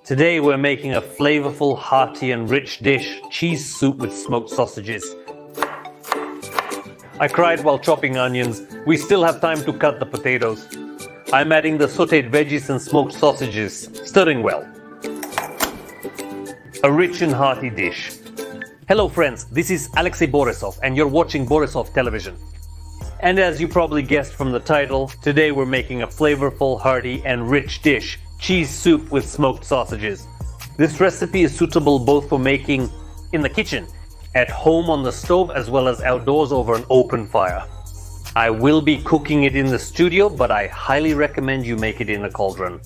Today we're making a flavorful, hearty and rich dish, cheese soup with smoked sausages. I cried while chopping onions. We still have time to cut the potatoes. I'm adding the sautéed veggies and smoked sausages, stirring well. A rich and hearty dish. Hello friends, this is Alexei Borisov and you're watching Borisov television. And as you probably guessed from the title, today we're making a flavorful, hearty and rich dish, cheese soup with smoked sausages. This recipe is suitable both for making in the kitchen, at home on the stove, as well as outdoors over an open fire. I will be cooking it in the studio, but I highly recommend you make it in a cauldron.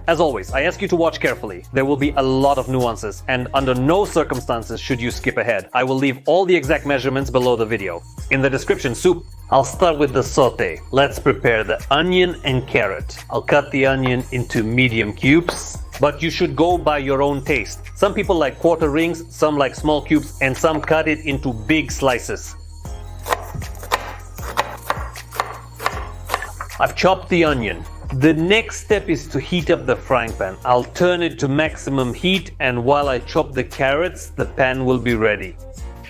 As always, I ask you to watch carefully. There will be a lot of nuances, and under no circumstances should you skip ahead. I will leave all the exact measurements below the video. In the description, soup. I'll start with the sauté. Let's prepare the onion and carrot. I'll cut the onion into medium cubes, but you should go by your own taste. Some people like quarter rings, some like small cubes, and some cut it into big slices. I've chopped the onion. The next step is to heat up the frying pan. I'll turn it to maximum heat, and while I chop the carrots, the pan will be ready.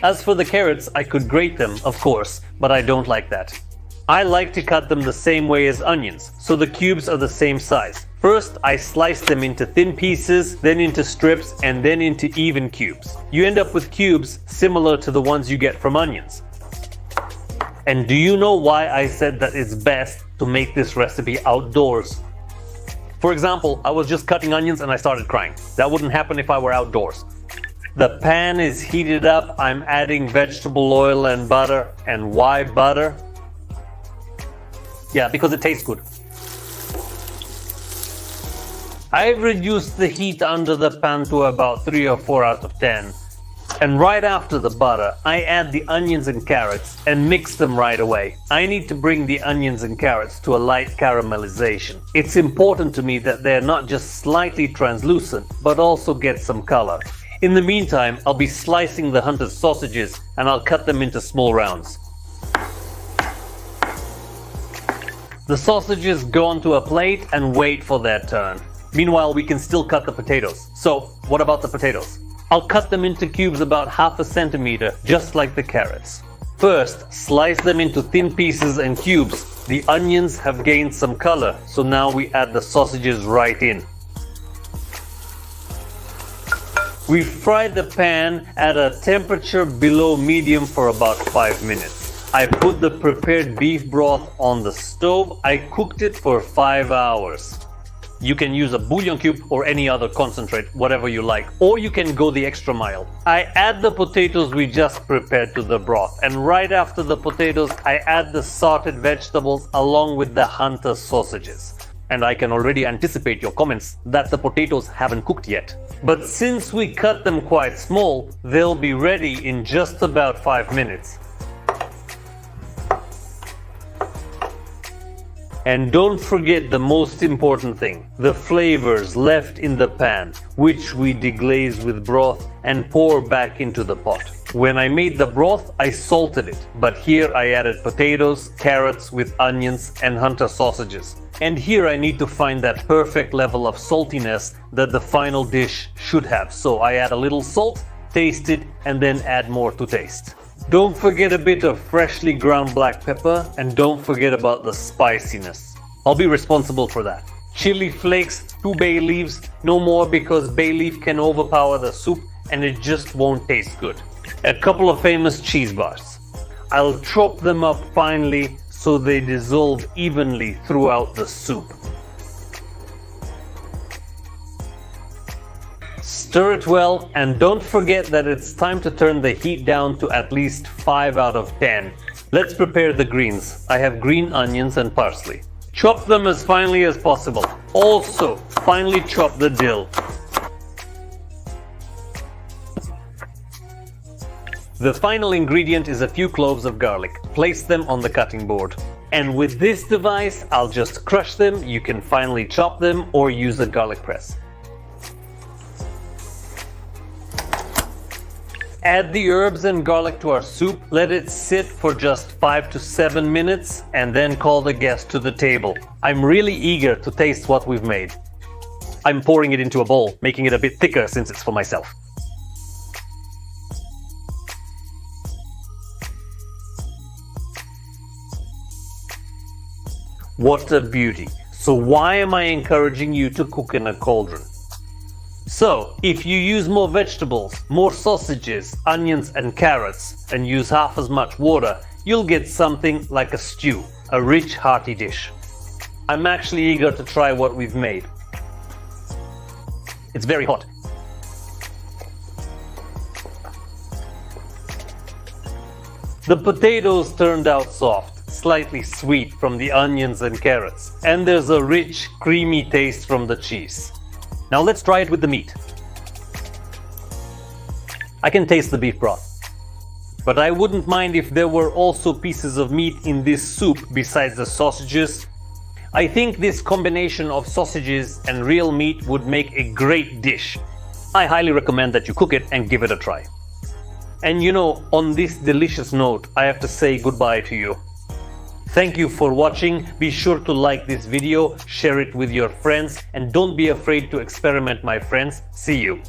As for the carrots, I could grate them, of course, but I don't like that. I like to cut them the same way as onions, so the cubes are the same size. First, I slice them into thin pieces, then into strips, and then into even cubes. You end up with cubes similar to the ones you get from onions. And do you know why I said that it's best to make this recipe outdoors? For example, I was just cutting onions and I started crying. That wouldn't happen if I were outdoors. The pan is heated up. I'm adding vegetable oil and butter. And why butter? Yeah, because it tastes good. I've reduced the heat under the pan to about 3 or 4 out of 10. And right after the butter, I add the onions and carrots and mix them right away. I need to bring the onions and carrots to a light caramelization. It's important to me that they're not just slightly translucent, but also get some color. In the meantime, I'll be slicing the hunter's sausages and I'll cut them into small rounds. The sausages go onto a plate and wait for their turn. Meanwhile, we can still cut the potatoes. So, what about the potatoes? I'll cut them into cubes about 1/2 centimeter, just like the carrots. First, slice them into thin pieces and cubes. The onions have gained some color, so now we add the sausages right in. We fry the pan at a temperature below medium for about 5 minutes. I put the prepared beef broth on the stove. I cooked it for 5 hours. You can use a bouillon cube or any other concentrate, whatever you like, or you can go the extra mile. I add the potatoes we just prepared to the broth, and right after the potatoes, I add the sautéed vegetables along with the hunter sausages. And I can already anticipate your comments that the potatoes haven't cooked yet. But since we cut them quite small, they'll be ready in just about 5 minutes. And don't forget the most important thing, the flavors left in the pan, which we deglaze with broth and pour back into the pot. When I made the broth, I salted it, but here I added potatoes, carrots with onions and hunter sausages. And here I need to find that perfect level of saltiness that the final dish should have. So I add a little salt, taste it, and then add more to taste. Don't forget a bit of freshly ground black pepper, and don't forget about the spiciness. I'll be responsible for that. Chili flakes, 2 bay leaves, no more because bay leaf can overpower the soup and it just won't taste good. A couple of famous cheese bars. I'll chop them up finely so they dissolve evenly throughout the soup. Stir it well, and don't forget that it's time to turn the heat down to at least 5 out of 10. Let's prepare the greens. I have green onions and parsley. Chop them as finely as possible. Also, finely chop the dill. The final ingredient is a few cloves of garlic. Place them on the cutting board. And with this device, I'll just crush them. You can finely chop them or use a garlic press. Add the herbs and garlic to our soup, let it sit for just 5 to 7 minutes, and then call the guest to the table. I'm really eager to taste what we've made. I'm pouring it into a bowl, making it a bit thicker since it's for myself. What a beauty! So why am I encouraging you to cook in a cauldron? So, if you use more vegetables, more sausages, onions and carrots, and use half as much water, you'll get something like a stew, a rich, hearty dish. I'm actually eager to try what we've made. It's very hot. The potatoes turned out soft, slightly sweet from the onions and carrots, and there's a rich, creamy taste from the cheese. Now let's try it with the meat. I can taste the beef broth, but I wouldn't mind if there were also pieces of meat in this soup besides the sausages. I think this combination of sausages and real meat would make a great dish. I highly recommend that you cook it and give it a try. And you know, on this delicious note, I have to say goodbye to you. Thank you for watching. Be sure to like this video, share it with your friends, and don't be afraid to experiment, my friends. See you.